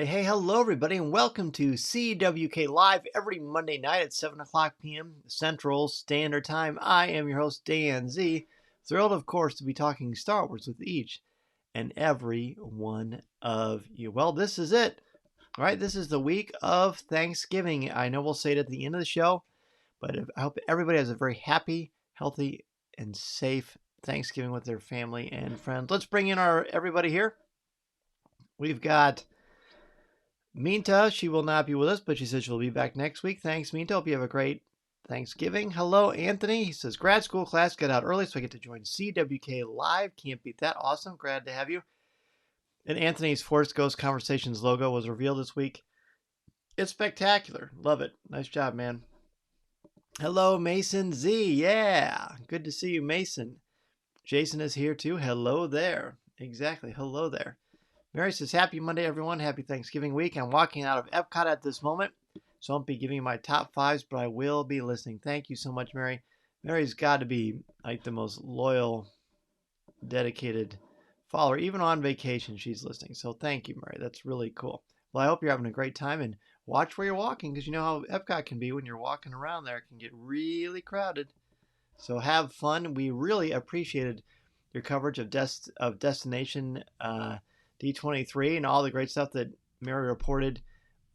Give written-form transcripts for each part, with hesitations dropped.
Hey, hello everybody, and welcome to CWK Live every Monday night at 7 o'clock p.m. Central Standard Time. I am your host, Dan Z. Thrilled, of course, to be talking Star Wars with each and every one of you. Well, this is it. All right, this is the week of Thanksgiving. I know we'll say it at the end of the show, but I hope everybody has a very happy, healthy, and safe Thanksgiving with their family and friends. Let's bring in our everybody here. We've got Minta. She will not be with us, but she says she'll be back next week. Thanks, Minta. Hope you have a great Thanksgiving. Hello, Anthony. He says, grad school class got out early, so I get to join CWK Live. Can't beat that. Awesome. Glad to have you. And Anthony's Force Ghost Conversations logo was revealed this week. It's spectacular. Love it. Nice job, man. Hello, Mason Z. Yeah. Good to see you, Mason. Jason is here, too. Hello there. Exactly. Hello there. Mary says, happy Monday, everyone. Happy Thanksgiving week. I'm walking out of Epcot at this moment, so I won't be giving you my top fives, but I will be listening. Thank you so much, Mary. Mary's got to be like the most loyal, dedicated follower. Even on vacation, she's listening. So thank you, Mary. That's really cool. Well, I hope you're having a great time, and watch where you're walking, because you know how Epcot can be when you're walking around there. It can get really crowded. So have fun. We really appreciated your coverage of Destination D23 and all the great stuff that Mary reported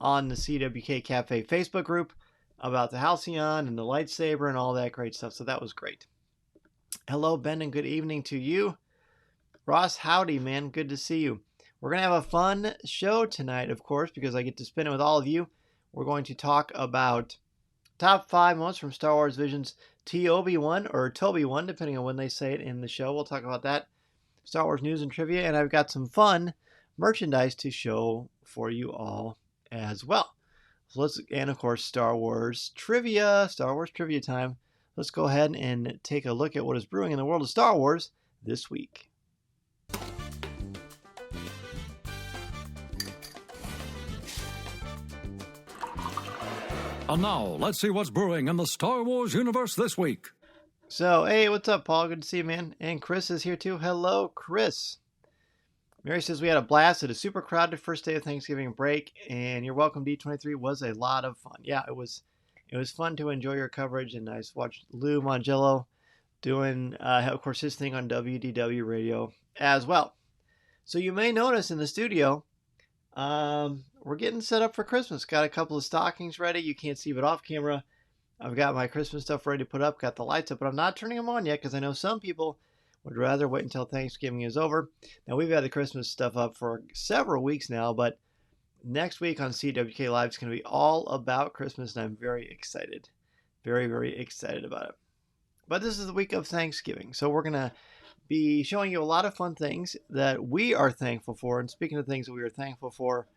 on the CWK Cafe Facebook group about the Halcyon and the lightsaber and all that great stuff. So that was great. Hello, Ben, and good evening to you. Ross, howdy, man. Good to see you. We're going to have a fun show tonight, of course, because I get to spend it with all of you. We're going to talk about top 5 moments from Star Wars Vision's TO-B1 or TO-B1, depending on when they say it in the show. We'll talk about that. Star Wars news and trivia, and I've got some fun merchandise to show for you all as well. So and of course, Star Wars trivia time. Let's go ahead and take a look at what is brewing in the world of Star Wars this week. And now, let's see what's brewing in the Star Wars universe this week. So, hey, what's up, Paul? Good to see you, man. And Chris is here, too. Hello, Chris. Mary says we had a blast at a super crowded first day of Thanksgiving break, and your welcome D23 was a lot of fun. Yeah, it was fun to enjoy your coverage, and I watched Lou Mangello doing, of course, his thing on WDW radio as well. So you may notice in the studio, we're getting set up for Christmas. Got a couple of stockings ready. You can't see it off camera. I've got my Christmas stuff ready to put up, got the lights up, but I'm not turning them on yet because I know some people would rather wait until Thanksgiving is over. Now, we've had the Christmas stuff up for several weeks now, but next week on CWK Live is going to be all about Christmas, and I'm very excited. Very, very excited about it. But this is the week of Thanksgiving, so we're going to be showing you a lot of fun things that we are thankful for. And speaking of things that we are thankful for,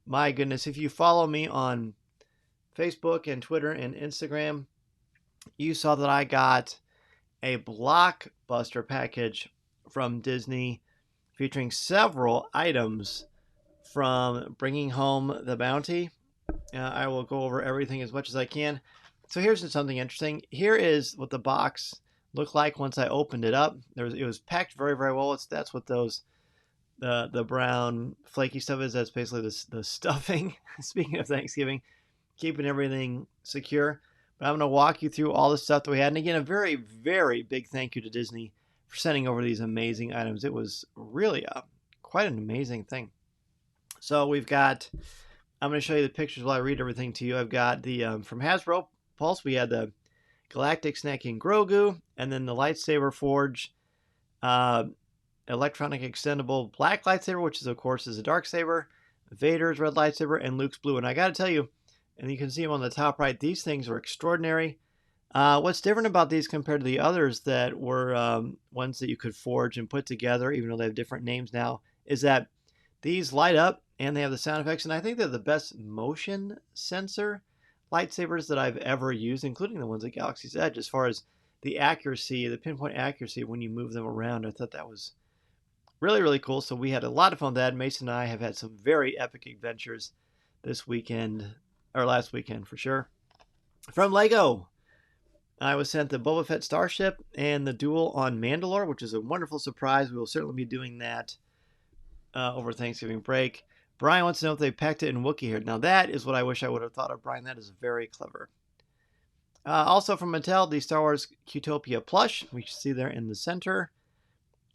my goodness, if you follow me on Facebook and Twitter and Instagram, you saw that I got a blockbuster package from Disney featuring several items from Bringing Home the Bounty. I will go over everything as much as I can. So here's something interesting. Here is what the box looked like once I opened it up. It was packed very, very well. That's what those the brown flaky stuff is. That's basically the stuffing. Speaking of Thanksgiving, keeping everything secure. But I'm going to walk you through all the stuff that we had. And again, a very, very big thank you to Disney for sending over these amazing items. It was really quite an amazing thing. So I'm going to show you the pictures while I read everything to you. I've got the, from Hasbro Pulse, we had the Galactic Snacking Grogu, and then the Lightsaber Forge, electronic extendable black lightsaber, which is, of course, is a dark saber, Vader's red lightsaber, and Luke's blue. And I got to tell you, and you can see them on the top right, these things are extraordinary. What's different about these compared to the others that were ones that you could forge and put together, even though they have different names now, is that these light up and they have the sound effects. And I think they're the best motion sensor lightsabers that I've ever used, including the ones at Galaxy's Edge, as far as the accuracy, the pinpoint accuracy when you move them around. I thought that was really, really cool. So we had a lot of fun with that. Mason and I have had some very epic adventures this weekend, or last weekend for sure. From Lego, I was sent the Boba Fett Starship and the Duel on Mandalore, which is a wonderful surprise. We will certainly be doing that over Thanksgiving break. Brian wants to know if they packed it in Wookiee hair. Now that is what I wish I would have thought of, Brian. That is very clever. Also from Mattel, the Star Wars Utopia plush, we see there in the center.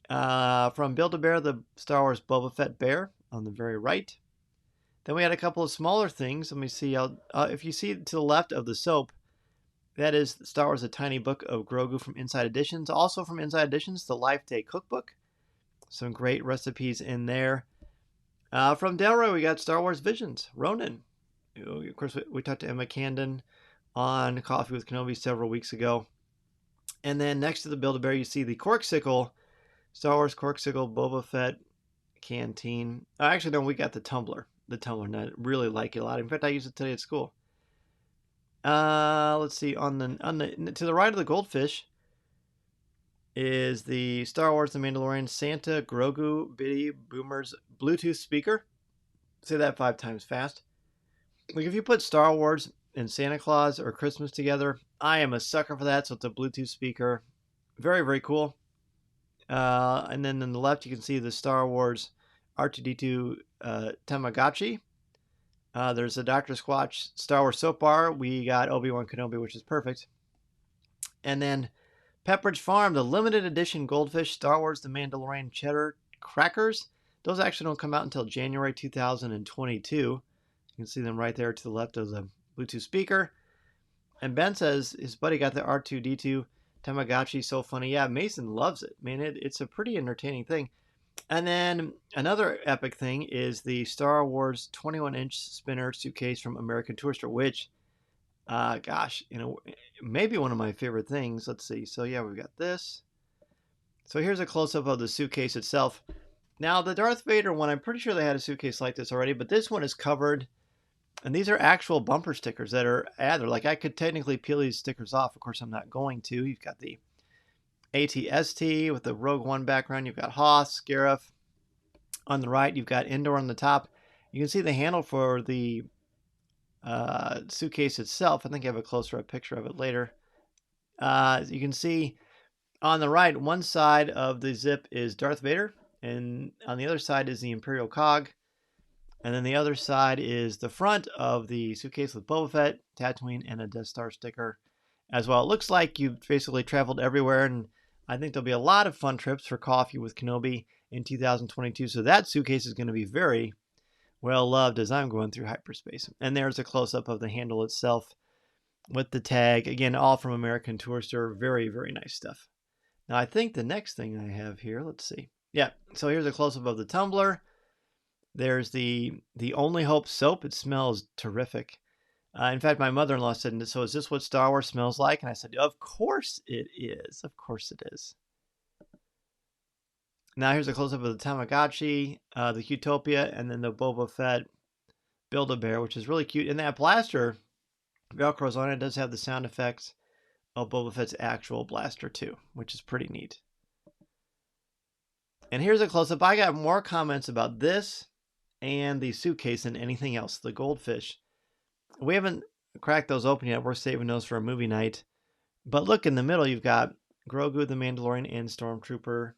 From Build-A-Bear, the Star Wars Boba Fett bear on the very right. Then we had a couple of smaller things. Let me see. If you see to the left of the soap, that is Star Wars: A Tiny Book of Grogu from Inside Editions. Also from Inside Editions, the Life Day Cookbook. Some great recipes in there. From Delroy, we got Star Wars Visions, Ronin. Of course, we talked to Emma Candon on Coffee with Kenobi several weeks ago. And then next to the Build-A-Bear, you see the Corksicle, Star Wars Corksicle Boba Fett Canteen. Actually, no, we got the tumbler. And I really like it a lot. In fact, I used it today at school. Let's see. On the to the right of the goldfish is the Star Wars The Mandalorian Santa Grogu Biddy Boomer's Bluetooth speaker. Say that 5 times fast. Like if you put Star Wars and Santa Claus or Christmas together, I am a sucker for that. So it's a Bluetooth speaker. Very, very cool. And then on the left, you can see the Star Wars R2-D2 Tamagotchi. There's a Dr. Squatch Star Wars soap bar. We got Obi-Wan Kenobi, which is perfect. And then Pepperidge Farm, the limited edition Goldfish Star Wars The Mandalorian Cheddar Crackers. Those actually don't come out until January 2022. You can see them right there to the left of the Bluetooth speaker. And Ben says his buddy got the R2-D2 Tamagotchi. So funny. Yeah, Mason loves it. Man, it's a pretty entertaining thing. And then another epic thing is the Star Wars 21-inch spinner suitcase from American Tourister, which, gosh, maybe one of my favorite things. Let's see. So yeah, we've got this. So here's a close-up of the suitcase itself. Now, the Darth Vader one, I'm pretty sure they had a suitcase like this already, but this one is covered. And these are actual bumper stickers that are added. Like I could technically peel these stickers off. Of course, I'm not going to. You've got the ATST with the Rogue One background. You've got Hoth, Scarif. On the right, you've got Endor on the top. You can see the handle for the suitcase itself. I think I have a closer up picture of it later. You can see on the right, one side of the zip is Darth Vader, and on the other side is the Imperial Cog. And then the other side is the front of the suitcase with Boba Fett, Tatooine, and a Death Star sticker as well. It looks like you've basically traveled everywhere, and I think there'll be a lot of fun trips for Coffee with Kenobi in 2022. So that suitcase is going to be very well loved as I'm going through hyperspace. And there's a close-up of the handle itself with the tag. Again, all from American Tourister. Very, very nice stuff. Now, I think the next thing I have here, let's see. Yeah, so here's a close-up of the tumbler. There's the Only Hope soap. It smells terrific. In fact, my mother-in-law said, so is this what Star Wars smells like? And I said, of course it is. Of course it is. Now here's a close-up of the Tamagotchi, the Utopia, and then the Boba Fett Build-A-Bear, which is really cute. And that blaster, Velcro's on it, does have the sound effects of Boba Fett's actual blaster too, which is pretty neat. And here's a close-up. I got more comments about this and the suitcase than anything else, the goldfish. We haven't cracked those open yet. We're saving those for a movie night. But look, in the middle, you've got Grogu, the Mandalorian, and Stormtrooper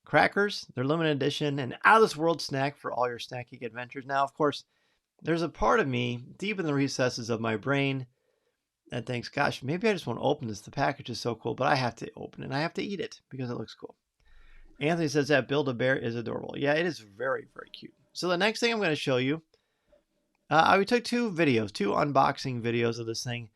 crackers. They're limited edition and out-of-this-world snack for all your snacking adventures. Now, of course, there's a part of me deep in the recesses of my brain that thinks, gosh, maybe I just want to open this. The package is so cool, but I have to open it and I have to eat it because it looks cool. Anthony says that Build-A-Bear is adorable. Yeah, it is very, very cute. So the next thing I'm going to show you, we took two unboxing videos of this thing.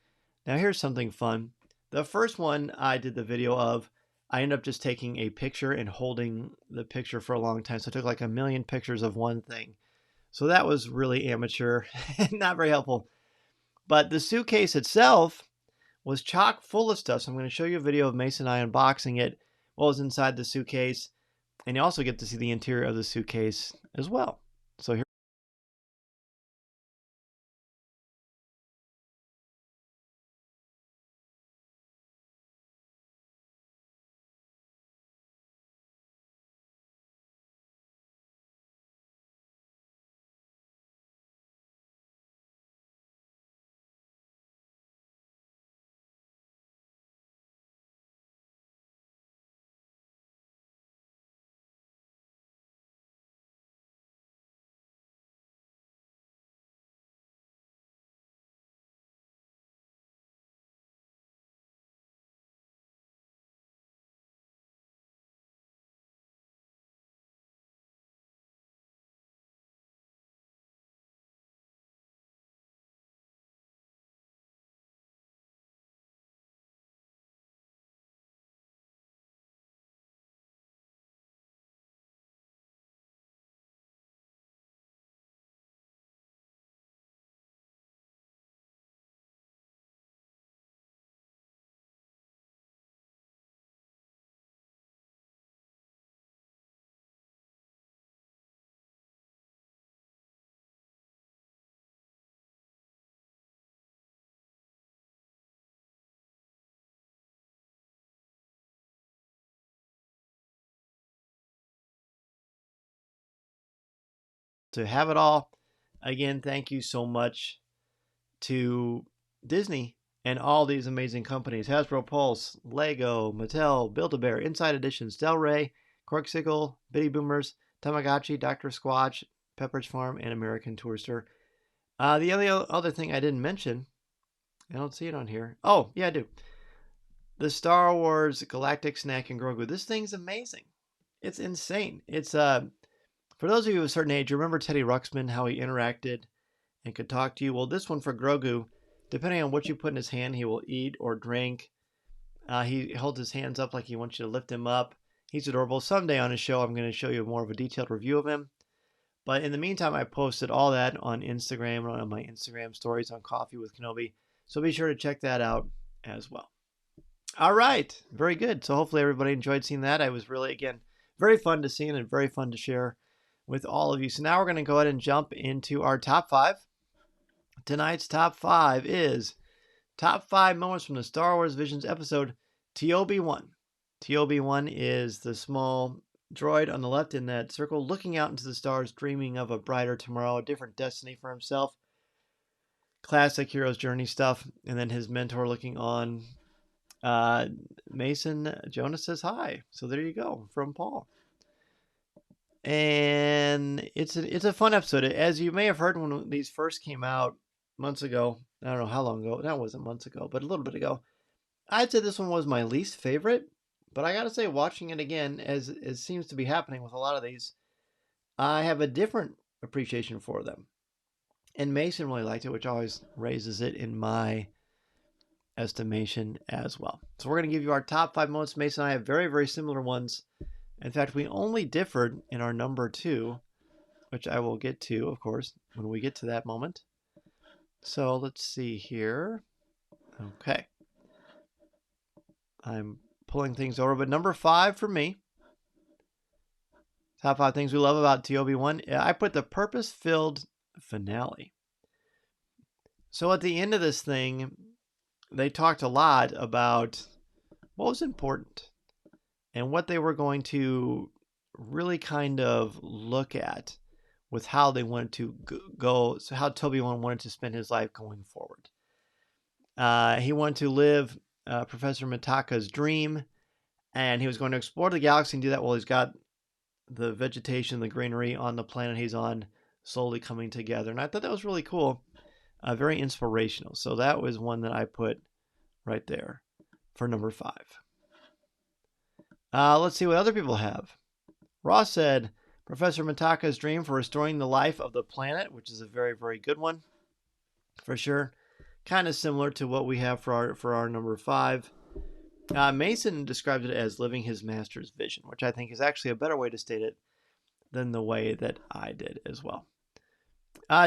Now here's something fun. The first one I did the video of, I ended up just taking a picture and holding the picture for a long time. So I took like 1 million pictures of one thing. So that was really amateur, not very helpful. But the suitcase itself was chock full of stuff. So I'm going to show you a video of Mason and I unboxing it, what was inside the suitcase. And you also get to see the interior of the suitcase as well. So here. to have it all. Again, thank you so much to Disney and all these amazing companies: Hasbro Pulse, Lego, Mattel, Build-A-Bear, Inside Editions, Del Rey, Corksicle, Bitty Boomers, Tamagotchi, Dr. Squatch, Pepperidge Farm, and American Tourister. The only other thing I didn't mention, I don't see it on here. Oh, yeah, I do. The Star Wars Galactic Snack and Grogu. This thing's amazing. It's insane. It's for those of you of a certain age, you remember Teddy Ruxpin, how he interacted and could talk to you? Well, this one for Grogu, depending on what you put in his hand, he will eat or drink. He holds his hands up like he wants you to lift him up. He's adorable. Someday on his show, I'm going to show you more of a detailed review of him. But in the meantime, I posted all that on Instagram, on my Instagram stories on Coffee with Kenobi. So be sure to check that out as well. All right. Very good. So hopefully everybody enjoyed seeing that. I was really, again, very fun to see and very fun to share with all of you. So now we're going to go ahead and jump into our top 5. Tonight's top 5 is top 5 moments from the Star Wars Visions episode TO-B1. TO-B1 is the small droid on the left in that circle, looking out into the stars, dreaming of a brighter tomorrow, a different destiny for himself. Classic hero's journey stuff. And then his mentor looking on. Mason Jonas says hi. So there you go, from Paul. And it's a fun episode. As you may have heard when these first came out months ago, I don't know how long ago, that wasn't months ago, but a little bit ago, I'd say this one was my least favorite. But I gotta say, watching it again, as it seems to be happening with a lot of these, I have a different appreciation for them. And Mason really liked it, which always raises it in my estimation as well. So we're going to give you our top 5 moments. Mason and I have very, very similar ones. In fact, we only differed in our number 2, which I will get to, of course, when we get to that moment. So let's see here. Okay. I'm pulling things over, but number 5 for me. Top 5 things we love about TO-B1. I put the purpose-filled finale. So at the end of this thing, they talked a lot about what was important and what they were going to really kind of look at with how they wanted to go, so how TO-B1 wanted to spend his life going forward. He wanted to live Professor Mitaka's dream, and he was going to explore the galaxy and do that while he's got the vegetation, the greenery on the planet he's on slowly coming together. And I thought that was really cool, very inspirational. So that was one that I put right there for number 5. Let's see what other people have. Ross said Professor Mitaka's dream for restoring the life of the planet, which is a very, very good one for sure. Kind of similar to what we have for our number 5. Mason described it as living his master's vision, which I think is actually a better way to state it than the way that I did as well.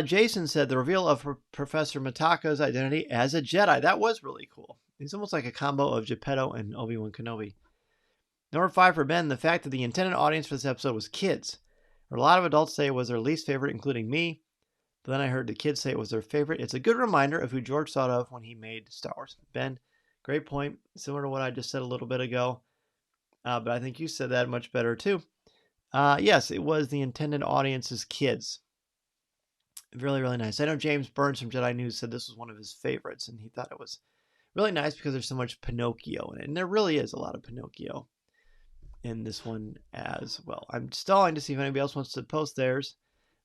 Jason said the reveal of Professor Mitaka's identity as a Jedi. That was really cool. He's almost like a combo of Geppetto and Obi-Wan Kenobi. Number 5 for Ben, the fact that the intended audience for this episode was kids. A lot of adults say it was their least favorite, including me. But then I heard the kids say it was their favorite. It's a good reminder of who George thought of when he made Star Wars. Ben, great point. Similar to what I just said a little bit ago. But I think you said that much better too. Yes, it was the intended audience's kids. Really, really nice. I know James Burns from Jedi News said this was one of his favorites, and he thought it was really nice because there's so much Pinocchio in it. And there really is a lot of Pinocchio in this one as well. I'm stalling to see if anybody else wants to post theirs.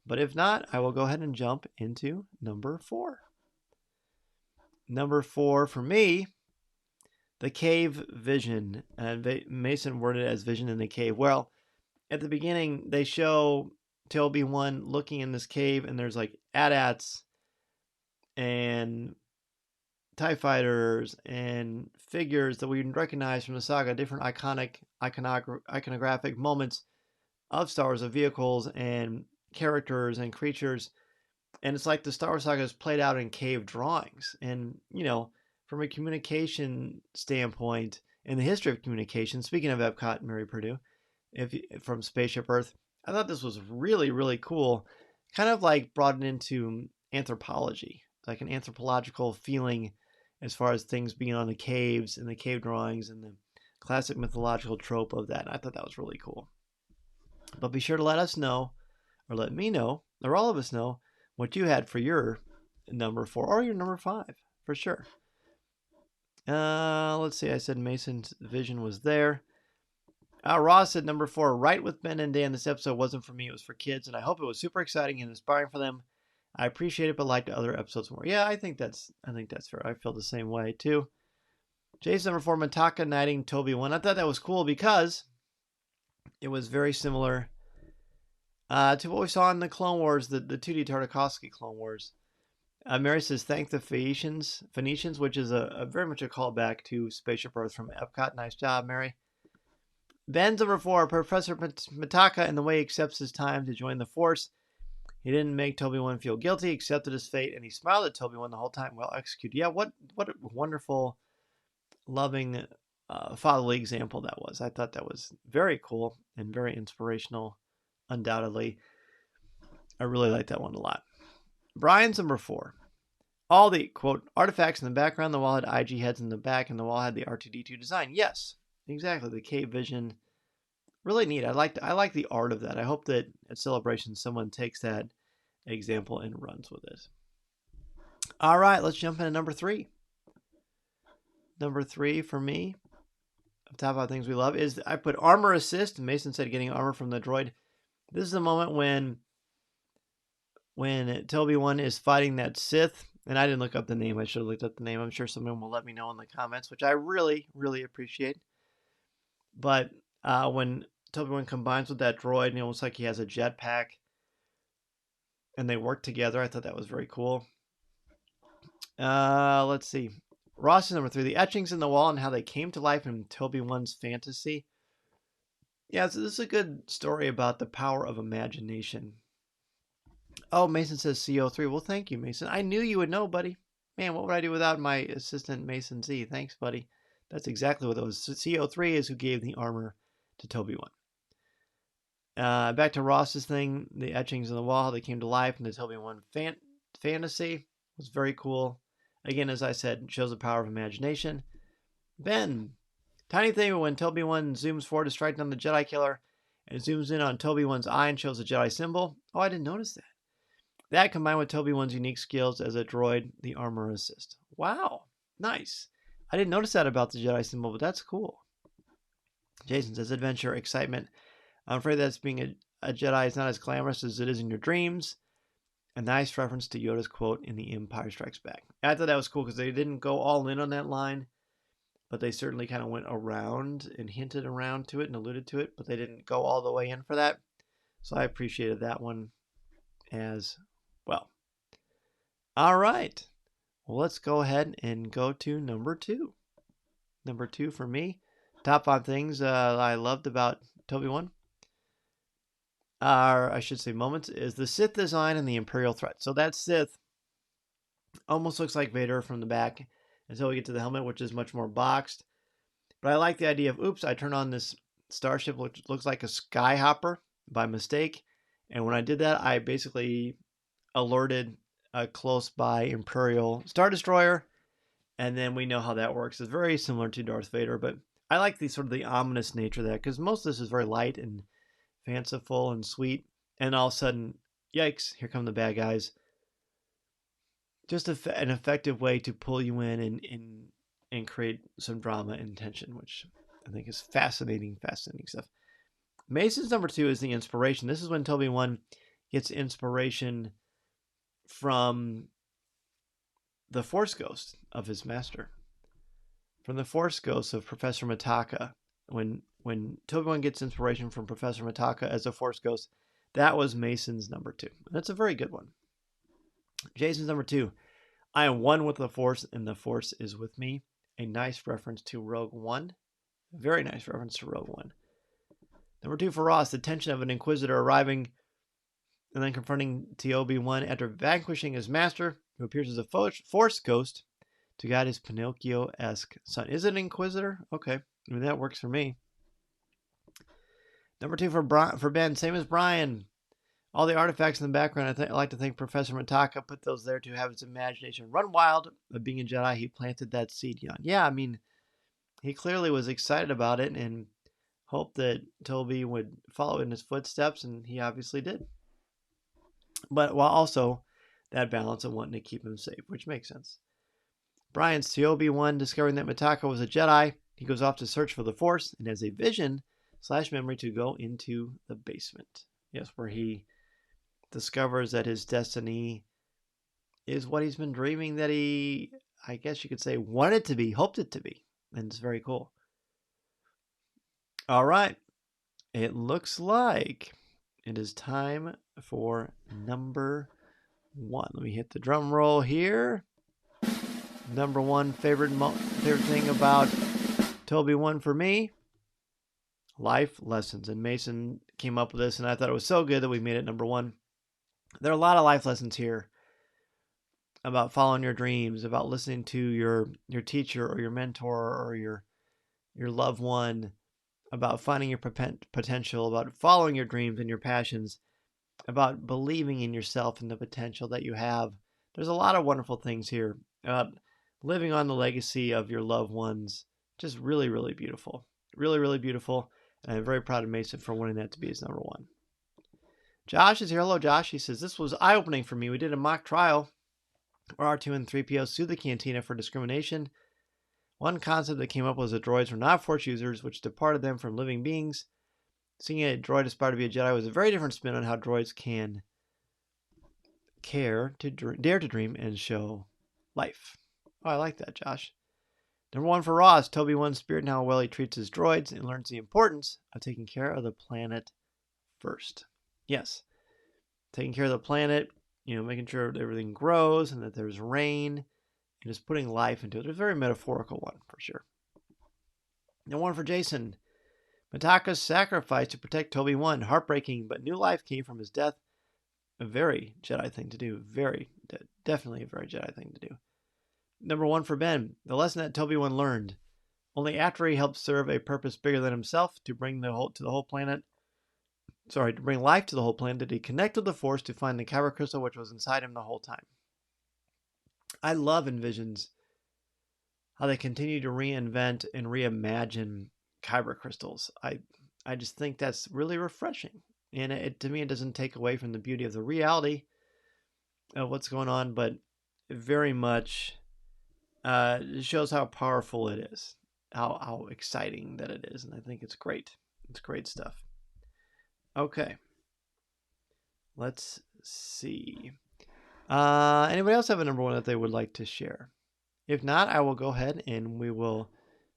But if not, I will go ahead and jump into number 4. Number 4 for me, the cave vision. And Mason worded it as vision in the cave. Well, at the beginning, they show TO-B1 looking in this cave, and there's like AT-ATs and TIE fighters and figures that we recognize from the saga, different iconographic moments of Star Wars, of vehicles and characters and creatures. And it's like the Star Wars saga is played out in cave drawings. And, you know, from a communication standpoint, in the history of communication, speaking of Epcot and Mary Purdue, from Spaceship Earth, I thought this was really, really cool. Kind of like brought it into anthropology, like an anthropological feeling as far as things being on the caves and the cave drawings and the classic mythological trope of that. And I thought that was really cool. But be sure to let us know, or let me know, or all of us know what you had for your number 4 or your number 5 for sure. Let's see. I said Mason's vision was there. Ross said number 4, right with Ben and Dan. This episode wasn't for me. It was for kids, and I hope it was super exciting and inspiring for them. I appreciate it, but liked the other episodes more. Yeah, I think that's fair. I feel the same way too. Jason number 4, Mitaka knighting Toby-1. I thought that was cool because it was very similar to what we saw in the Clone Wars, the 2D Tartakovsky Clone Wars. Mary says, thank the Phoenicians, which is a very much a callback to Spaceship Earth from Epcot. Nice job, Mary. Ben's number 4, Professor Mitaka, and the way he accepts his time to join the Force. He didn't make Toby-1 feel guilty, accepted his fate, and he smiled at Toby-1 the whole time. Well executed. Yeah, what a wonderful, loving, fatherly example that was. I thought that was very cool and very inspirational, undoubtedly. I really like that one a lot. Brian's number 4. All the, quote, artifacts in the background. The wall had IG heads in the back, and the wall had the R2-D2 design. Yes, exactly. The Cave Vision. Really neat. I like the art of that. I hope that at Celebration someone takes that example and runs with it. All right, let's jump into number 3. Number 3 for me, top 5 things we love, is I put armor assist. Mason said getting armor from the droid. This is the moment when Toby-1 is fighting that Sith, and I didn't look up the name. I should have looked up the name. I'm sure someone will let me know in the comments, which I really, really appreciate. But when Toby-1 combines with that droid, and it looks like he has a jetpack, and they work together, I thought that was very cool. Let's see. Ross is number 3. The etchings in the wall and how they came to life in Toby-1's fantasy. Yeah, so this is a good story about the power of imagination. Oh, Mason says CO3. Well, thank you, Mason. I knew you would know, buddy. Man, what would I do without my assistant, Mason Z? Thanks, buddy. That's exactly what it was. CO3 is who gave the armor to Toby-1. Back to Ross's thing, the etchings on the wall, how they came to life in the Toby-1 fantasy was very cool. Again, as I said, it shows the power of imagination. Ben, tiny thing, but when Toby-1 zooms forward to strike down the Jedi killer and zooms in on Toby-1's eye and shows the Jedi symbol. Oh, I didn't notice that. That combined with Toby-1's unique skills as a droid, the armor assist. Wow, nice. I didn't notice that about the Jedi symbol, but that's cool. Jason says, adventure, excitement. I'm afraid that being a Jedi is not as glamorous as it is in your dreams. A nice reference to Yoda's quote in The Empire Strikes Back. I thought that was cool because they didn't go all in on that line, but they certainly kind of went around and hinted around to it and alluded to it, but they didn't go all the way in for that. So I appreciated that one as well. All right. Well, let's go ahead and go to number 2. Number 2 for me. Top 5 things I loved about Toby-1. I should say moments, is the Sith design and the Imperial threat. So that Sith almost looks like Vader from the back until we get to the helmet, which is much more boxed. But I like the idea of, oops, I turn on this starship, which looks like a skyhopper by mistake. And when I did that, I basically alerted a close by Imperial Star Destroyer. And then we know how that works. It's very similar to Darth Vader, but I like the sort of the ominous nature of that because most of this is very light and fanciful and sweet, and all of a sudden, yikes, here come the bad guys. Just an effective way to pull you in and create some drama and tension, which I think is fascinating stuff. Mason's number 2 is the inspiration. This is when Toby-1 gets inspiration from the Force Ghost of his master. From the Force Ghost of Professor Mitaka. When Toby-1 gets inspiration from Professor Mitaka as a Force Ghost, that was Mason's number 2. That's a very good one. Jason's number 2. I am one with the Force, and the Force is with me. A nice reference to Rogue One. Very nice reference to Rogue One. Number 2 for Ross, the tension of an Inquisitor arriving and then confronting TO-B1 after vanquishing his master, who appears as a Force Ghost to guide his Pinocchio-esque son. Is it an Inquisitor? Okay. I mean, that works for me. Number 2 for Ben, same as Brian. All the artifacts in the background, I like to think Professor Mitaka put those there to have his imagination run wild. Of being a Jedi, he planted that seed young. Yeah, I mean, he clearly was excited about it and hoped that Toby would follow in his footsteps, and he obviously did. but while also that balance of wanting to keep him safe, which makes sense. Brian's TO-B1 discovering that Mitaka was a Jedi. He goes off to search for the Force and has a vision / memory to go into the basement. Yes, where he discovers that his destiny is what he's been dreaming that he, I guess you could say, wanted to be, hoped it to be. And it's very cool. All right. It looks like it is time for number 1. Let me hit the drum roll here. Number 1 favorite thing about TO-B1 for me, life lessons. And Mason came up with this, and I thought it was so good that we made it number 1. There are a lot of life lessons here about following your dreams, about listening to your teacher or your mentor or your loved one, about finding your potential, about following your dreams and your passions, about believing in yourself and the potential that you have. There's a lot of wonderful things here about living on the legacy of your loved ones. Just really, really beautiful. Really, really beautiful. And I'm very proud of Mason for wanting that to be his number 1. Josh is here. Hello, Josh. He says, this was eye-opening for me. We did a mock trial where R2 and 3PO sued the Cantina for discrimination. One concept that came up was that droids were not Force users, which departed them from living beings. Seeing a droid aspire to be a Jedi was a very different spin on how droids can dare to dream and show life. Oh, I like that, Josh. Number 1 for Ross, TO-B1's spirit and how well he treats his droids and learns the importance of taking care of the planet first. Yes, taking care of the planet, making sure that everything grows and that there's rain, and just putting life into it. It's a very metaphorical one, for sure. Number 1 for Jason, Mitaka's sacrifice to protect TO-B1, heartbreaking, but new life came from his death. A very Jedi thing to do. Definitely a very Jedi thing to do. Number 1 for Ben, the lesson that TO-B1 learned. Only after he helped serve a purpose bigger than himself to bring life to the whole planet did he connect with the Force to find the kyber crystal which was inside him the whole time. I love Envisions how they continue to reinvent and reimagine kyber crystals. I just think that's really refreshing. And to me, it doesn't take away from the beauty of the reality of what's going on, but it very much shows how powerful it is, how exciting that it is. And I think it's great. It's great stuff. Okay. Let's see. Anybody else have a number 1 that they would like to share? If not, I will go ahead and we will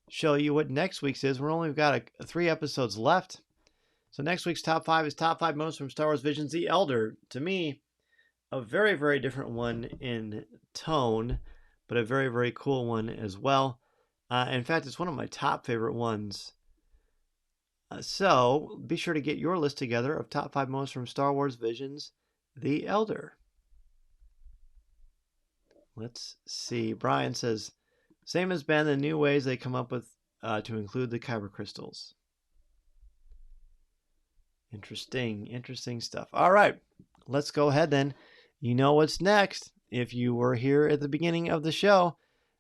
show you what next week's is. We've got 3 episodes left. So next week's top 5 is top 5 moments from Star Wars Visions The Elder. To me, a very, very different one in tone, but a very, very cool one as well. In fact, it's one of my top favorite ones. So be sure to get your list together of top 5 moments from Star Wars Visions The Elder. Let's see. Brian says, same as Ben, the new ways they come up with to include the kyber crystals. Interesting stuff. All right, let's go ahead then. You know what's next. If you were here at the beginning of the show,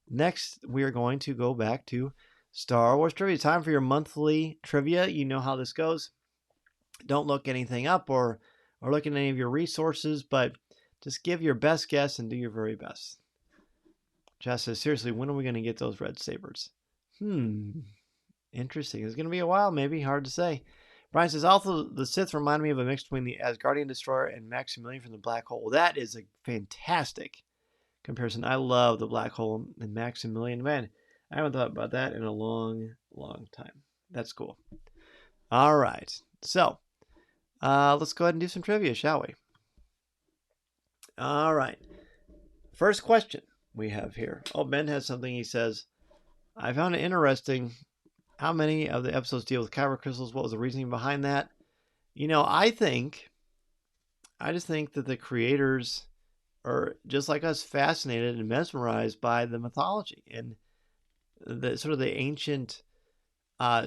next we are going to go back to Star Wars trivia. Time for your monthly trivia. You know how this goes. Don't look anything up or look at any of your resources, but just give your best guess and do your very best. Jess says, seriously, when are we going to get those red sabers? Interesting. It's going to be a while, maybe. Hard to say. Brian says, also, the Sith remind me of a mix between the Asgardian Destroyer and Maximilian from the Black Hole. Well, that is a fantastic comparison. I love the Black Hole and Maximilian. Man, I haven't thought about that in a long, long time. That's cool. All right. So, let's go ahead and do some trivia, shall we? All right. First question we have here. Oh, Ben has something. He says, I found it interesting. How many of the episodes deal with kyber crystals? What was the reasoning behind that? I just think that the creators are, just like us, fascinated and mesmerized by the mythology and the sort of the ancient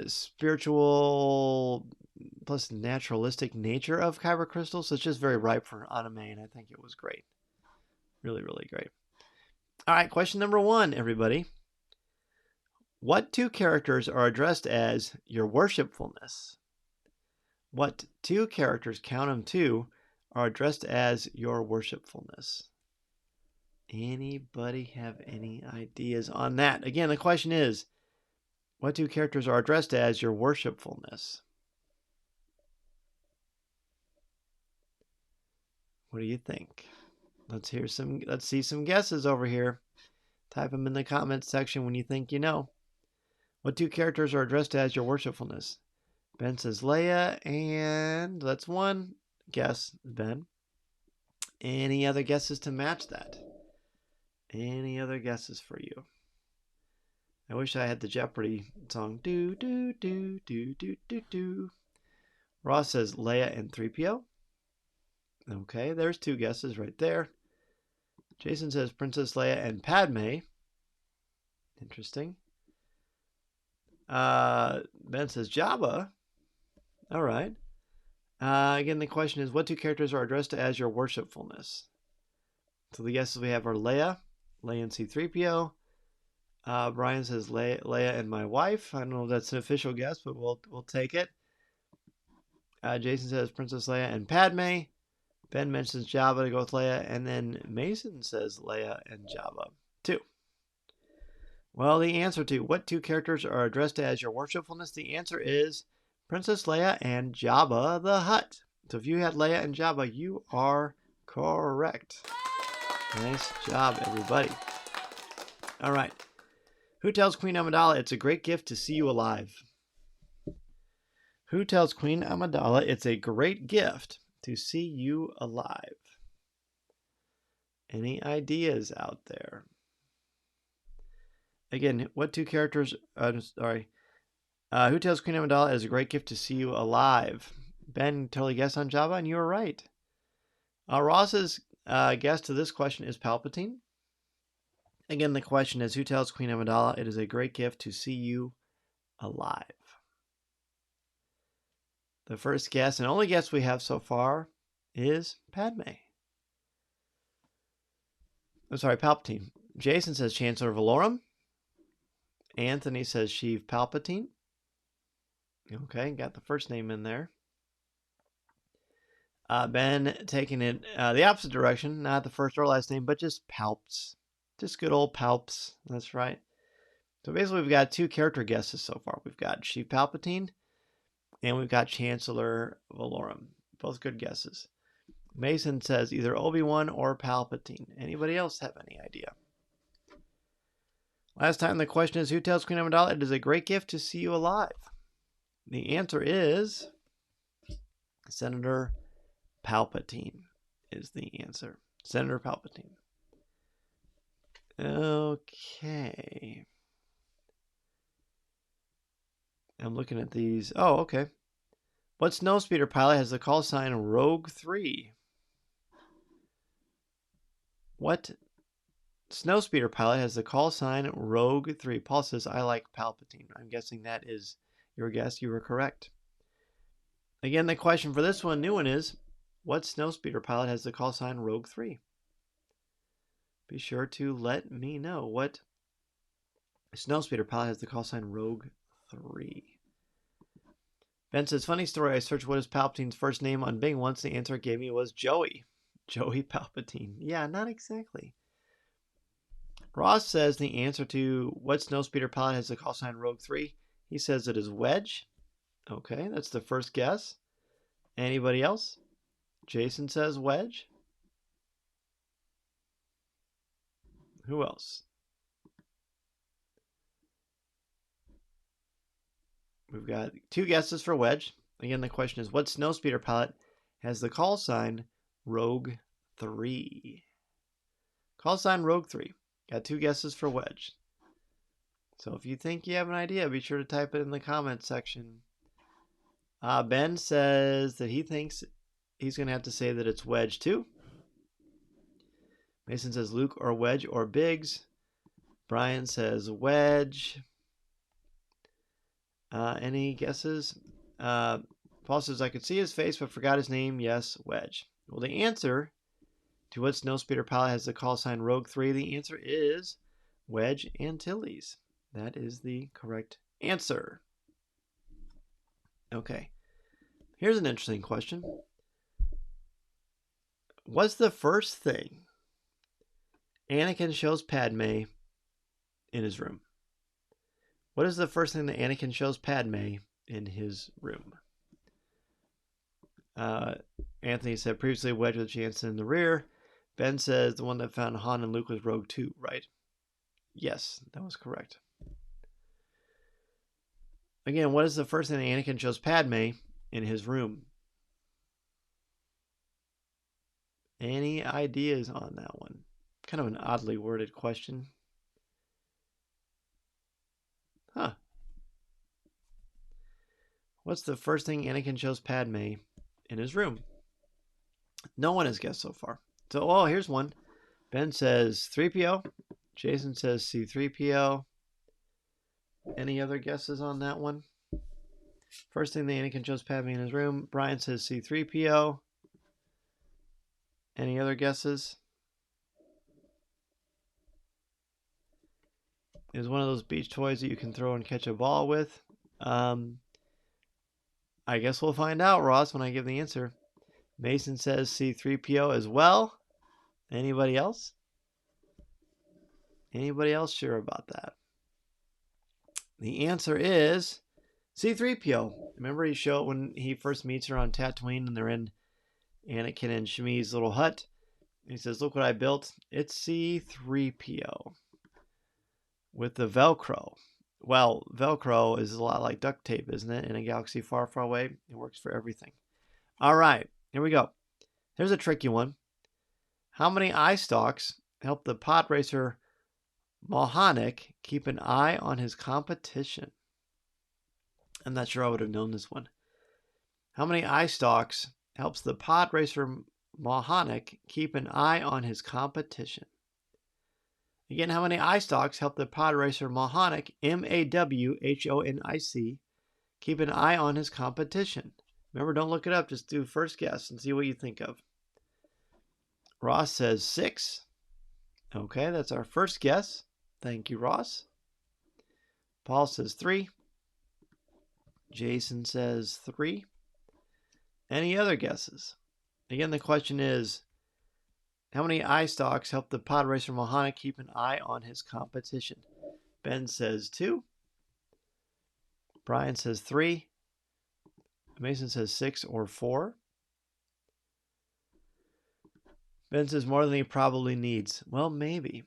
spiritual plus naturalistic nature of kyber crystals. So it's just very ripe for anime, and I think it was great. Really, really great. All right, question number 1, everybody. What 2 characters are addressed as your worshipfulness? What 2 characters, count them 2, are addressed as your worshipfulness? Anybody have any ideas on that? Again, the question is, what two characters are addressed as your worshipfulness? What do you think? Let's see some guesses over here. Type them in the comments section when you think you know. What two characters are addressed as your worshipfulness? Ben says Leia, and that's one guess, Ben. Any other guesses to match that? Any other guesses for you? I wish I had the Jeopardy song. Do, do, do, do, do, do, do. Ross says Leia and 3PO. Okay, there's two guesses right there. Jason says Princess Leia and Padme. Interesting. Ben says Jabba. All right. Again, the question is, what two characters are addressed as your worshipfulness? So the guesses we have are Leia and C-3PO. Brian says Leia and my wife. I don't know if that's an official guess, but we'll take it. Jason says Princess Leia and Padme. Ben mentions Jabba to go with Leia, and then Mason says Leia and Jabba too. Well, the answer to what two characters are addressed as your worshipfulness, the answer is Princess Leia and Jabba the Hutt. So if you had Leia and Jabba, you are correct. Nice job, everybody. All right. Who tells Queen Amidala it's a great gift to see you alive? Who tells Queen Amidala it's a great gift to see you alive? Any ideas out there? Again, what two characters... Who tells Queen Amidala it's a great gift to see you alive? Ben totally guessed on Jabba, and you were right. Ross's guess to this question is Palpatine. Again, the question is, who tells Queen Amidala it is a great gift to see you alive? The first guess, and only guess we have so far, is Padme. I'm sorry, Palpatine. Jason says Chancellor Valorum. Anthony says Sheev Palpatine. Okay, got the first name in there. Ben taking it the opposite direction, not the first or last name, but just Palps. Just good old Palps. That's right. So basically, we've got two character guesses so far. We've got Sheev Palpatine, and we've got Chancellor Valorum. Both good guesses. Mason says either Obi-Wan or Palpatine. Anybody else have any idea? Last time the question is, who tells Queen Amidala it is a great gift to see you alive? The answer is Senator Palpatine is the answer. Senator Palpatine. Okay. I'm looking at these. Oh, okay. What snowspeeder pilot has the call sign Rogue 3? What snowspeeder pilot has the call sign Rogue 3? Paul says, I like Palpatine. I'm guessing that is your guess. You were correct. Again, the question for this one, new one, is, what snowspeeder pilot has the call sign Rogue 3? Be sure to let me know what snowspeeder pilot has the call sign Rogue 3. Ben says, funny story, I searched what is Palpatine's first name on Bing once. The answer it gave me was Joey. Joey Palpatine. Yeah, not exactly. Ross says the answer to what snowspeeder pilot has the call sign Rogue 3, he says it is Wedge. Okay, that's the first guess. Anybody else? Jason says Wedge. Who else? We've got two guesses for Wedge. Again, the question is, what snowspeeder pilot has the call sign Rogue 3? Call sign Rogue 3. Got two guesses for Wedge. So if you think you have an idea, be sure to type it in the comments section. Ben says that he thinks he's going to have to say that it's Wedge too. Mason says Luke or Wedge or Biggs. Brian says Wedge. Any guesses? Paul says, I could see his face but forgot his name. Yes, Wedge. Well, the answer to what snowspeeder pilot has the call sign Rogue 3, the answer is Wedge Antilles. That is the correct answer. Okay. Here's an interesting question. What's the first thing Anakin shows Padme in his room? What is the first thing that Anakin shows Padme in his room? Anthony said previously Wedge with Jansen in the rear. Ben says the one that found Han and Luke was Rogue 2, right? Yes, that was correct. Again, what is the first thing that Anakin shows Padme in his room? Any ideas on that one? Kind of an oddly worded question. Huh. What's the first thing Anakin shows Padme in his room? No one has guessed so far. So, here's one. Ben says 3PO. Jason says C3PO. Any other guesses on that one? First thing that Anakin shows Padme in his room. Brian says C3PO. Any other guesses? Is one of those beach toys that you can throw and catch a ball with. I guess we'll find out, Ross, when I give the answer. Mason says C3PO as well. Anybody else? Anybody else sure about that? The answer is C3PO. Remember he showed when he first meets her on Tatooine and they're in Anakin and Shmi's little hut. He says, look what I built. It's C3PO. With the Velcro. Well, Velcro is a lot like duct tape, isn't it? In a galaxy far, far away, it works for everything. All right, here we go. Here's a tricky one. How many eye stalks help the pod racer Mohanik keep an eye on his competition? I'm not sure I would have known this one. How many eye stalks helps the pod racer Mohanik keep an eye on his competition? Again, how many eye stalks help the pod racer Mohanik, M-A-W-H-O-N-I-C, keep an eye on his competition? Remember, don't look it up. Just do first guess and see what you think of. Ross says 6. Okay, that's our first guess. Thank you, Ross. Paul says 3. Jason says 3. Any other guesses? Again, the question is, how many eye stalks help the pod racer Mohanik keep an eye on his competition? Ben says 2. Brian says 3. Mason says 6 or 4. Ben says more than he probably needs. Well, maybe.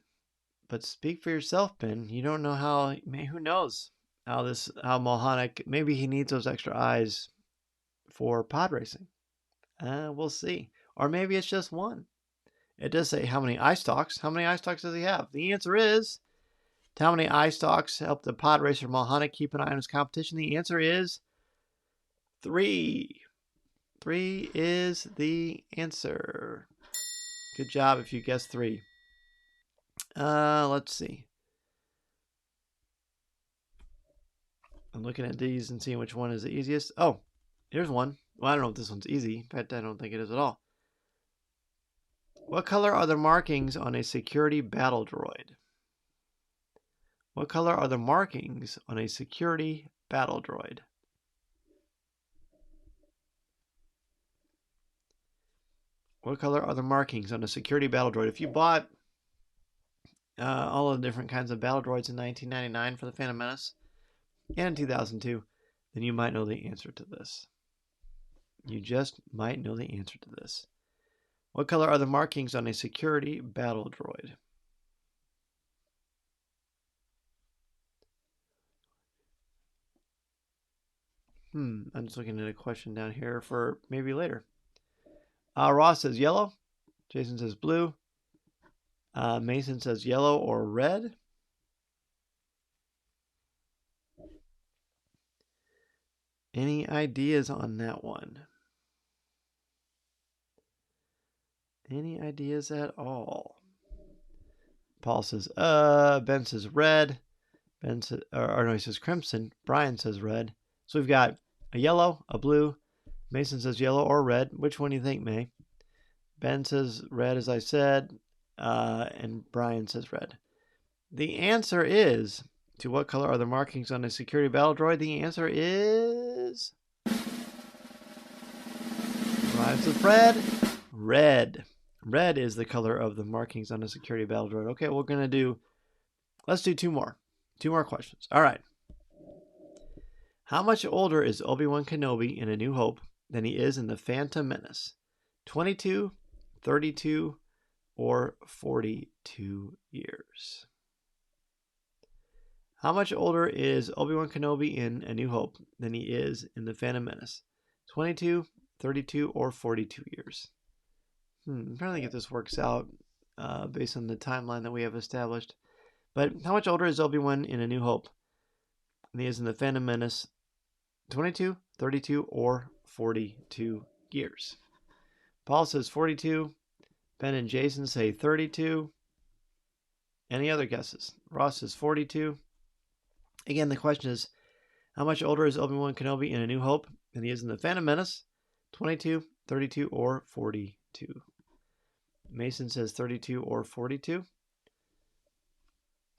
But speak for yourself, Ben. You don't know how, who knows how Mohanik, maybe he needs those extra eyes for pod racing. We'll see. Or maybe it's just one. It does say how many eye stalks. How many eye stalks does he have? The answer is, how many eye stalks help the pod racer Mohanik keep an eye on his competition? The answer is 3. 3 is the answer. Good job if you guessed 3. Let's see. I'm looking at these and seeing which one is the easiest. Oh, here's one. Well, I don't know if this one's easy. In fact, I don't think it is at all. What color are the markings on a security battle droid? What color are the markings on a security battle droid? What color are the markings on a security battle droid? If you bought all of the different kinds of battle droids in 1999 for the Phantom Menace and in 2002, then you might know the answer to this. You just might know the answer to this. What color are the markings on a security battle droid? I'm just looking at a question down here for maybe later. Ross says yellow. Jason says blue. Mason says yellow or red. Any ideas on that one? Any ideas at all? Paul says, Ben says red. Ben says, he says crimson. Brian says red. So we've got a yellow, a blue. Mason says yellow or red. Which one do you think, May? Ben says red, as I said, and Brian says red. The answer is, to what color are the markings on a security battle droid? The answer is... Brian says red. Red. Red is the color of the markings on a security battle droid. Okay, we're going to do, let's do two more. Two more questions. All right. How much older is Obi-Wan Kenobi in A New Hope than he is in The Phantom Menace? 22, 32, or 42 years? How much older is Obi-Wan Kenobi in A New Hope than he is in The Phantom Menace? 22, 32, or 42 years? I'm trying to think if this works out based on the timeline that we have established. But how much older is Obi-Wan in A New Hope than he is in The Phantom Menace? 22, 32, or 42 years? Paul says 42. Ben and Jason say 32. Any other guesses? Ross says 42. Again, the question is, how much older is Obi-Wan Kenobi in A New Hope than he is in The Phantom Menace? 22, 32, or 42? Mason says 32 or 42.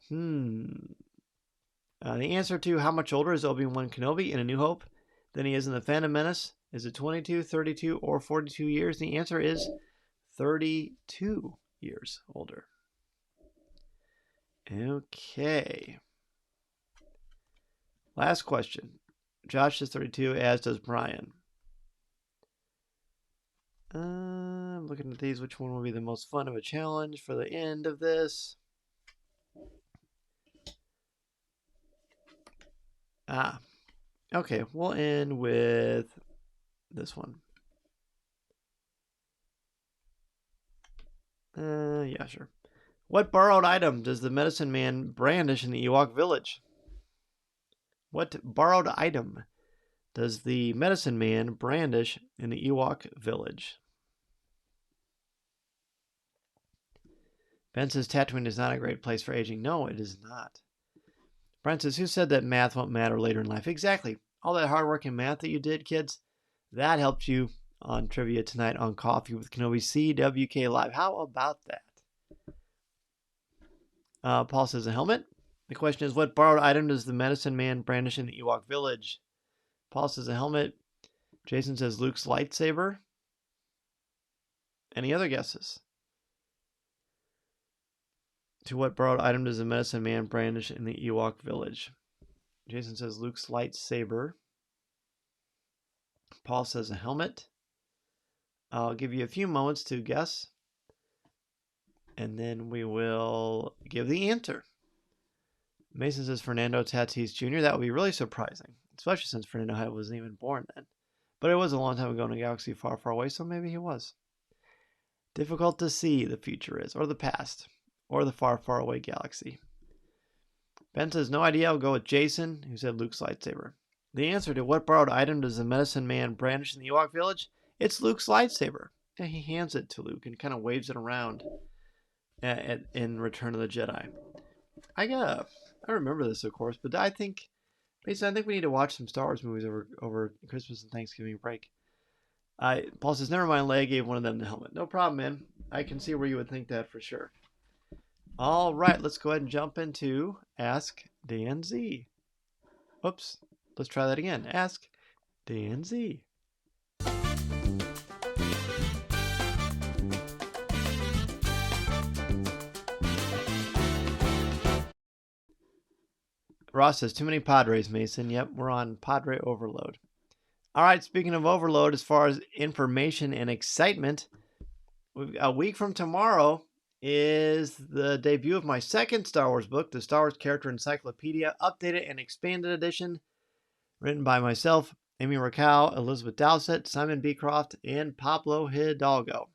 The answer to how much older is Obi-Wan Kenobi in A New Hope than he is in The Phantom Menace? Is it 22, 32, or 42 years? The answer is 32 years older. Okay. Last question. Josh is 32, as does Brian. I'm looking at these. Which one will be the most fun of a challenge for the end of this? Okay. We'll end with this one. Yeah, sure. What borrowed item does the medicine man brandish in the Ewok village? What borrowed item does the medicine man brandish in the Ewok village? Ben says Tatooine is not a great place for aging. No, it is not. Brent says, who said that math won't matter later in life? Exactly. All that hard work in math that you did, kids, that helped you on trivia tonight on Coffee with Kenobi CWK Live. How about that? Paul says a helmet. The question is, what borrowed item does the medicine man brandish in the Ewok village? Paul says a helmet. Jason says Luke's lightsaber. Any other guesses? To what borrowed item does the medicine man brandish in the Ewok village? Jason says Luke's lightsaber. Paul says a helmet. I'll give you a few moments to guess, and then we will give the answer. Mason says Fernando Tatis Jr. That would be really surprising, especially since Fernando wasn't even born then. But it was a long time ago in a galaxy far, far away, so maybe he was. Difficult to see the future is, or the past, or the far, far away galaxy. Ben says no idea. I'll go with Jason, who said Luke's lightsaber. The answer to what borrowed item does the medicine man brandish in the Ewok village? It's Luke's lightsaber. And he hands it to Luke and kind of waves it around in Return of the Jedi. I remember this, of course, but I think we need to watch some Star Wars movies over Christmas and Thanksgiving break. Paul says, never mind, Leia gave one of them the helmet. No problem, man. I can see where you would think that for sure. All right, let's go ahead and jump into Ask Dan Z. Oops, let's try that again. Ask Dan Z. Ross says, too many Padres, Mason. Yep, we're on Padre overload. All right, speaking of overload, as far as information and excitement, a week from tomorrow is the debut of my second Star Wars book, the Star Wars Character Encyclopedia, updated and expanded edition, written by myself, Amy Raquel, Elizabeth Dowsett, Simon Beecroft, and Pablo Hidalgo.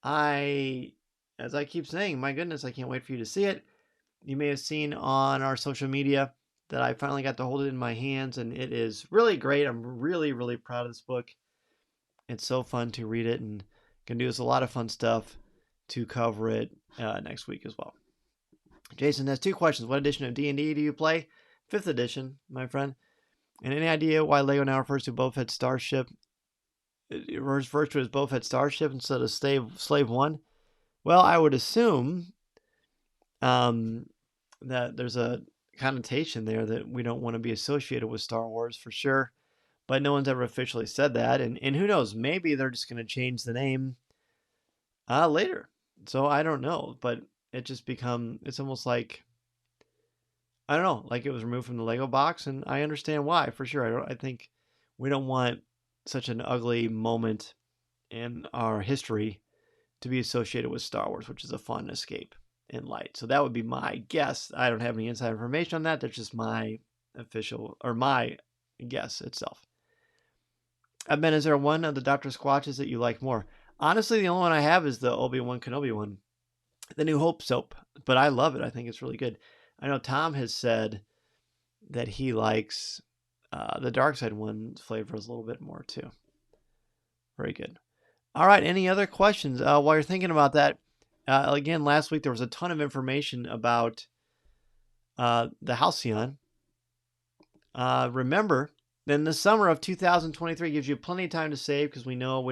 As I keep saying, my goodness, I can't wait for you to see it. You may have seen on our social media that I finally got to hold it in my hands, and it is really great. I'm really, really proud of this book. It's so fun to read it, and going to do us a lot of fun stuff to cover it next week as well. Jason has two questions. What edition of D&D do you play? 5th edition, my friend. And any idea why LEGO now refers to Boba Fett's starship? It refers to it as Boba Fett's starship instead of Slave One. Well, I would assume that there's a connotation there that we don't want to be associated with Star Wars for sure, but no one's ever officially said that. And who knows, maybe they're just going to change the name Later. So I don't know, but it's almost like, I don't know, like it was removed from the Lego box, and I understand why, for sure. I think we don't want such an ugly moment in our history to be associated with Star Wars, which is a fun escape in light. So that would be my guess. I don't have any inside information on that. That's just my my guess itself. Ben, is there one of the Dr. Squatches that you like more? Honestly, the only one I have is the Obi-Wan Kenobi one, the New Hope soap. But I love it. I think it's really good. I know Tom has said that he likes the dark side one flavors a little bit more too. Very good. All right. Any other questions while you're thinking about that? Again, last week there was a ton of information about the Halcyon. Remember, then the summer of 2023 gives you plenty of time to save, because we know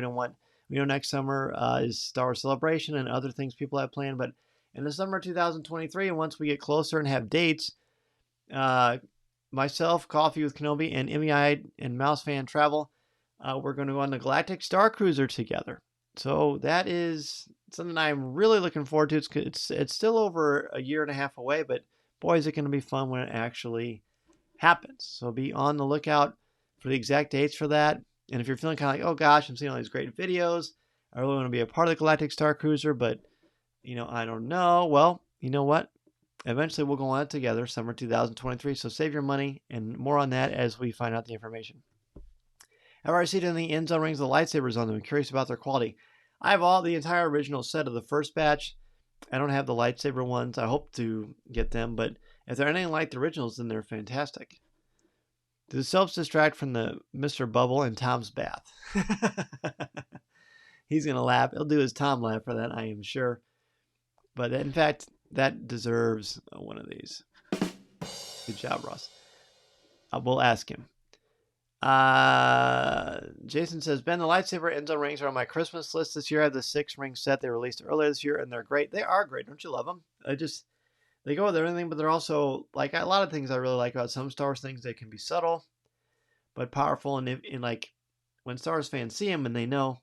next summer is Star Wars Celebration and other things people have planned. But in the summer of 2023, and once we get closer and have dates, myself, Coffee with Kenobi, and MEI and Mouse Fan Travel, we're going to go on the Galactic Star Cruiser together. So that is something I'm really looking forward to. It's still over a year and a half away, but boy, is it going to be fun when it actually happens. So be on the lookout for the exact dates for that. And if you're feeling kind of like, oh gosh, I'm seeing all these great videos, I really want to be a part of the Galactic Star Cruiser, but I don't know. Well, you know what? Eventually we'll go on it together, summer 2023. So save your money, and more on that as we find out the information. I've already seen in the end zone rings the lightsabers on them. I'm curious about their quality. I have the entire original set of the first batch. I don't have the lightsaber ones. I hope to get them, but if they're anything like the originals, then they're fantastic. Do the soaps distract from the Mr. Bubble and Tom's bath? He's going to laugh. He'll do his Tom laugh for that, I am sure. But in fact, that deserves one of these. Good job, Ross. We'll ask him. Jason says, Ben, the lightsaber end zone rings are on my Christmas list this year. I have the 6-ring set they released earlier this year, and they're great. They are great. Don't you love them? They go with everything, but they're also, like, a lot of things I really like about some Star Wars things. They can be subtle, but powerful. And like, when Star Wars fans see them and they know,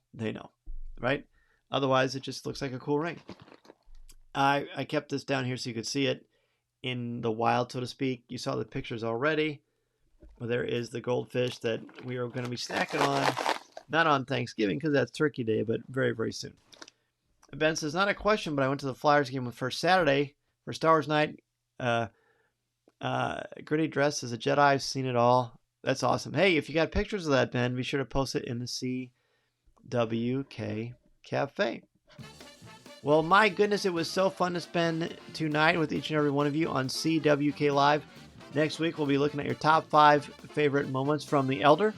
right? Otherwise, it just looks like a cool ring. I kept this down here so you could see it in the wild, so to speak. You saw the pictures already. Well, there is the goldfish that we are going to be snacking on. Not on Thanksgiving, because that's Turkey Day, but very, very soon. Ben says, not a question, but I went to the Flyers game on first Saturday for Star Wars night. Gritty dressed as a Jedi. I've seen it all. That's awesome. Hey, if you got pictures of that, Ben, be sure to post it in the CWK Cafe. Well, my goodness, it was so fun to spend tonight with each and every one of you on CWK Live. Next week, we'll be looking at your top 5 favorite moments from The Elder,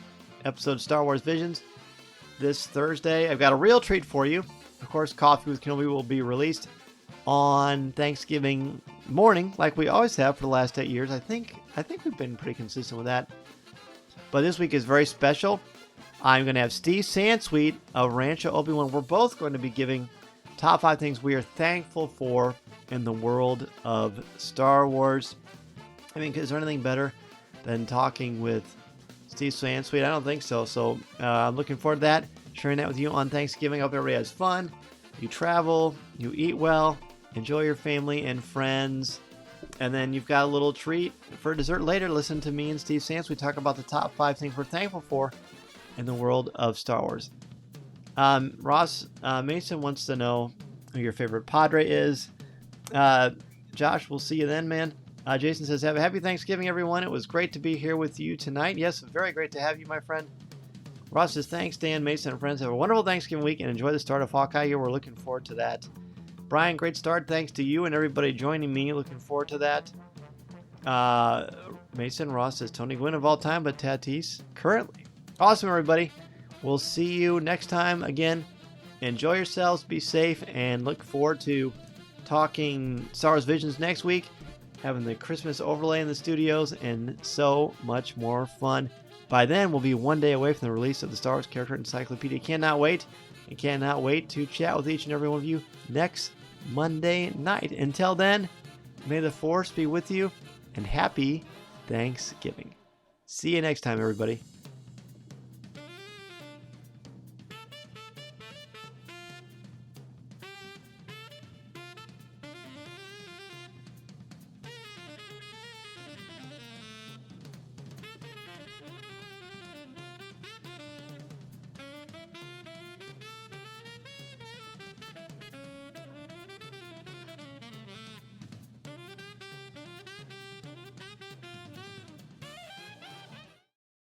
episode Star Wars Visions. This Thursday, I've got a real treat for you. Of course, Coffee with Kenobi will be released on Thanksgiving morning, like we always have for the last 8 years. I think we've been pretty consistent with that. But this week is very special. I'm going to have Steve Sansweet of Rancho Obi-Wan. We're both going to be giving top 5 things we are thankful for in the world of Star Wars. I mean, is there anything better than talking with Steve Sansweet? I don't think so. So I'm looking forward to that, sharing that with you on Thanksgiving. I hope everybody has fun. You travel, you eat well, enjoy your family and friends. And then you've got a little treat for dessert later. Listen to me and Steve Sansweet talk about the top 5 things we're thankful for in the world of Star Wars. Ross Mason wants to know who your favorite Padre is. Josh, we'll see you then, man. Jason says, have a happy Thanksgiving, everyone. It was great to be here with you tonight. Yes, very great to have you, my friend. Ross says, thanks, Dan, Mason, and friends. Have a wonderful Thanksgiving week and enjoy the start of Hawkeye year. We're looking forward to that. Brian, great start. Thanks to you and everybody joining me. Looking forward to that. Mason Ross says, Tony Gwynn of all time, but Tatis currently. Awesome, everybody. We'll see you next time. Again, enjoy yourselves, be safe, and look forward to talking Star Wars Visions next week, having the Christmas overlay in the studios, and so much more fun. By then, we'll be one day away from the release of the Star Wars Character Encyclopedia. Cannot wait, and cannot wait to chat with each and every one of you next Monday night. Until then, may the Force be with you, and happy Thanksgiving. See you next time, everybody.